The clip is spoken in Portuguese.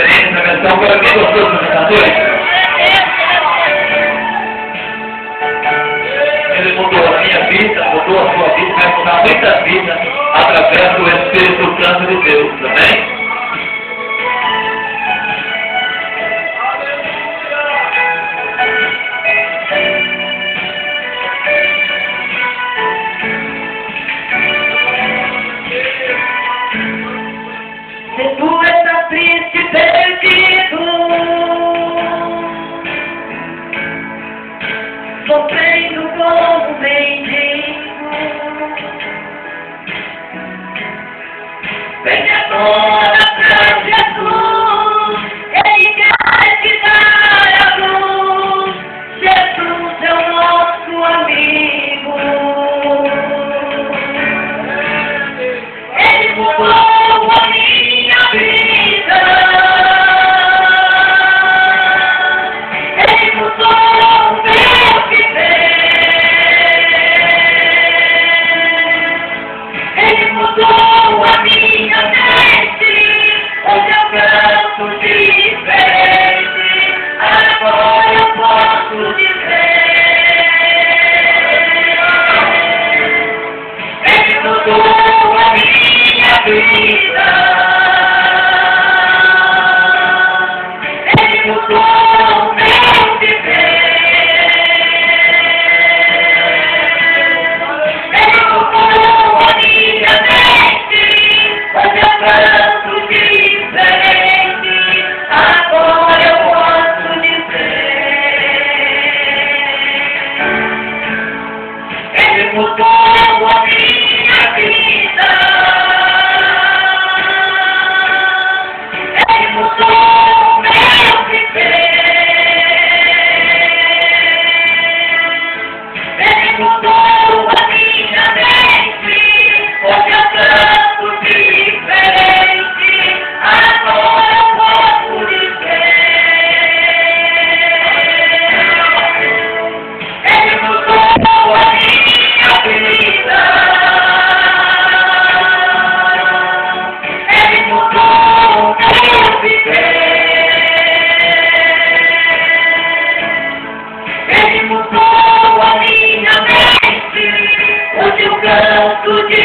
diferente na versão para quem gostou das canções. Ele mudou a minha vida, mudou a sua vida, vai mudar muitas vidas através do Espírito Santo de Deus, amém? Se tu estás triste, perdido, sofrendo como um mendigo, venha toda pra Jesus, Ele quer te dar a luz. Jesus é o nosso amigo, Ele mudou a minha vida, Ele mudou o meu viver, Ele mudou a minha mente, onde eu canto diferente, agora eu posso dizer, Ele mudou a minha vida, Ele mudou o meu viver, Ele mudou a minha mente, onde eu canto diferente, agora eu posso dizer, Ele mudou a minha vida, Ele mudou o meu viver, Ele mudou a minha mente, onde eu canto diferente, agora eu posso dizer, Ele mudou a minha vida, Ele mudou o meu viver, Ele mudou a minha mente, onde eu canto de